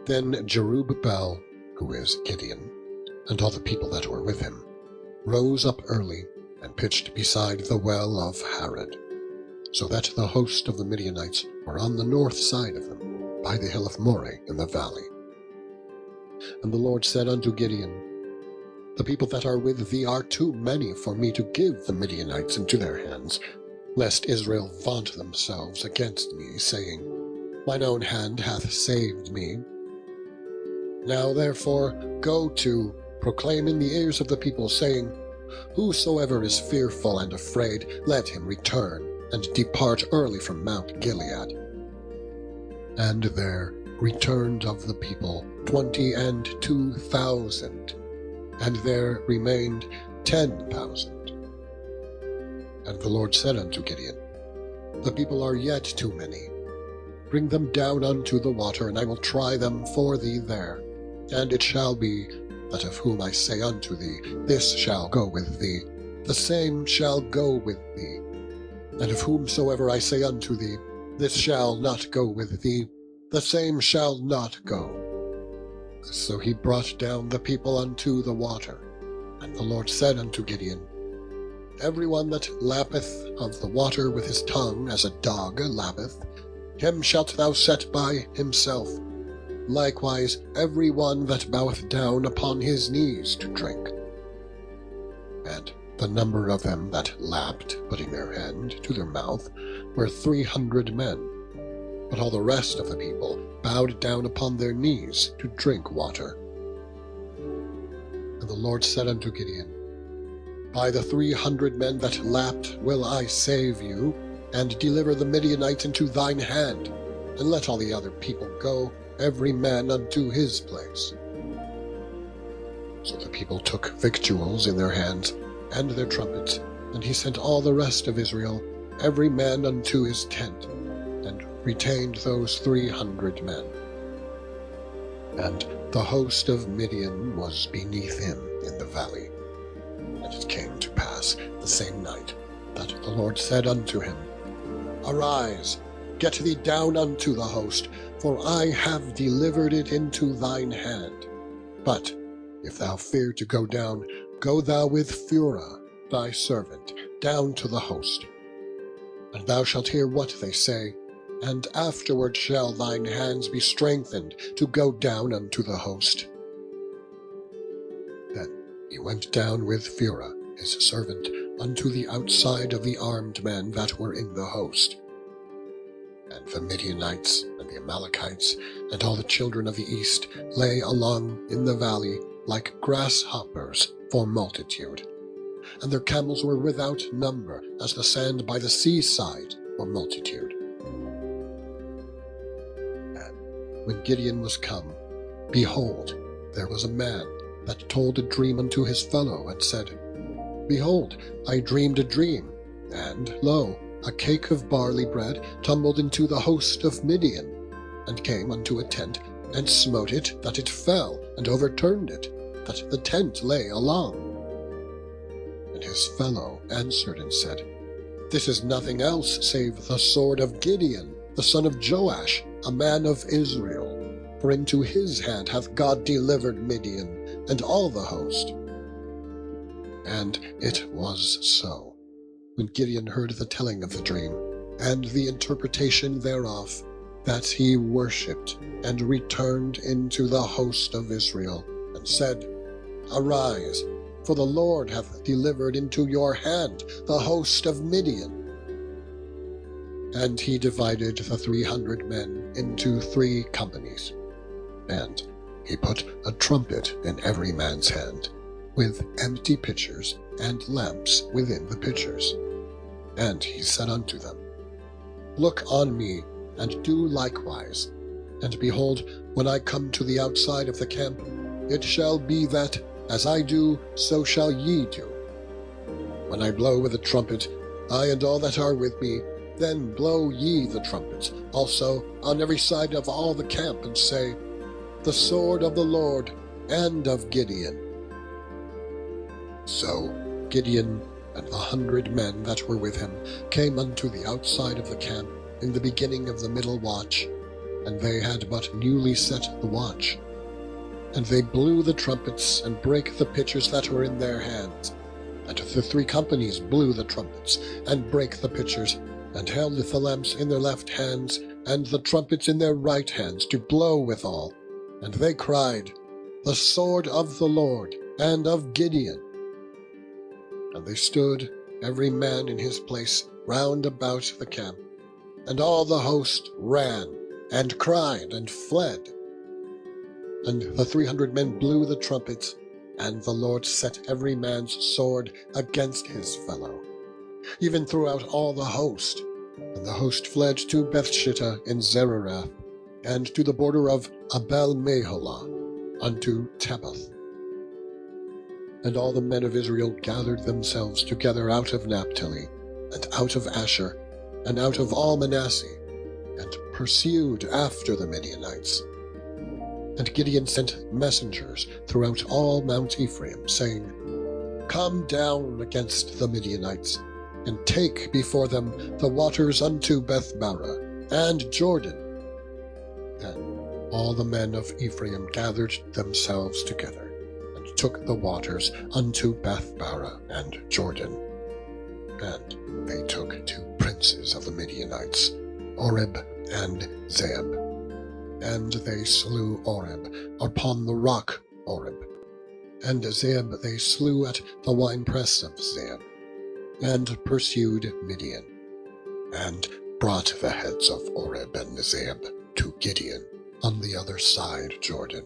Then Jerubbaal, who is Gideon, and all the people that were with him, rose up early and pitched beside the well of Harod, so that the host of the Midianites were on the north side of them, by the hill of Moreh in the valley. And the Lord said unto Gideon, The people that are with thee are too many for me to give the Midianites into their hands, lest Israel vaunt themselves against me, saying, Mine own hand hath saved me. Now therefore go to, proclaim in the ears of the people, saying, Whosoever is fearful and afraid, let him return, and depart early from Mount Gilead. And there returned of the people 22,000, and there remained 10,000. And the Lord said unto Gideon, The people are yet too many. Bring them down unto the water, and I will try them for thee there. And it shall be, that of whom I say unto thee, This shall go with thee, the same shall go with thee. And of whomsoever I say unto thee, This shall not go with thee, the same shall not go. So he brought down the people unto the water. And the Lord said unto Gideon, Every one that lappeth of the water with his tongue, as a dog lappeth, him shalt thou set by himself. Likewise every one that boweth down upon his knees to drink. And the number of them that lapped, putting their hand to their mouth, were 300 men. But all the rest of the people bowed down upon their knees to drink water. And the Lord said unto Gideon, By the 300 men that lapped will I save you, and deliver the Midianites into thine hand, and let all the other people go, every man unto his place. So the people took victuals in their hands, and their trumpets, and he sent all the rest of Israel, every man unto his tent, and retained those 300 men. And the host of Midian was beneath him in the valley. And it came to pass the same night, that the Lord said unto him, Arise, get thee down unto the host, for I have delivered it into thine hand. But if thou fear to go down, go thou with Phurah thy servant down to the host. And thou shalt hear what they say, and afterward shall thine hands be strengthened to go down unto the host. Then he went down with Phurah his servant unto the outside of the armed men that were in the host. And the Midianites and the Amalekites and all the children of the east lay along in the valley like grasshoppers for multitude, and their camels were without number as the sand by the seaside for multitude. And when Gideon was come, behold, there was a man that told a dream unto his fellow, and said, Behold, I dreamed a dream, and lo, a cake of barley bread tumbled into the host of Midian, and came unto a tent, and smote it, that it fell, and overturned it, that the tent lay along. And his fellow answered and said, This is nothing else save the sword of Gideon, the son of Joash, a man of Israel. For into his hand hath God delivered Midian, and all the host. And it was so. When Gideon heard the telling of the dream, and the interpretation thereof, that he worshipped, and returned into the host of Israel, and said, Arise, for the Lord hath delivered into your hand the host of Midian. And he divided the 300 men into 3 companies, and he put a trumpet in every man's hand, with empty pitchers and lamps within the pitchers. And he said unto them, Look on me, and do likewise. And behold, when I come to the outside of the camp, it shall be that, as I do, so shall ye do. When I blow with the trumpet, I and all that are with me, then blow ye the trumpets also on every side of all the camp, and say, The sword of the Lord and of Gideon. So Gideon And the 100 men that were with him came unto the outside of the camp in the beginning of the middle watch, and they had but newly set the watch. And they blew the trumpets, and brake the pitchers that were in their hands. And the 3 companies blew the trumpets, and brake the pitchers, and held the lamps in their left hands, and the trumpets in their right hands, to blow withal. And they cried, The sword of the Lord, and of Gideon. And they stood, every man in his place, round about the camp. And all the host ran, and cried, and fled. And the 300 men blew the trumpets, and the Lord set every man's sword against his fellow, even throughout all the host. And the host fled to Bethshittah in Zererath, and to the border of Abel-Meholah, unto Tabbath. And all the men of Israel gathered themselves together out of Naphtali, and out of Asher, and out of all Manasseh, and pursued after the Midianites. And Gideon sent messengers throughout all Mount Ephraim, saying, Come down against the Midianites, and take before them the waters unto Bethbarah and Jordan. Then all the men of Ephraim gathered themselves together, and took the waters unto Bethbarah and Jordan. And they took 2 princes of the Midianites, Oreb and Zeeb. And they slew Oreb upon the rock Oreb, and Zeeb they slew at the winepress of Zeeb, and pursued Midian, and brought the heads of Oreb and Zeeb to Gideon on the other side Jordan.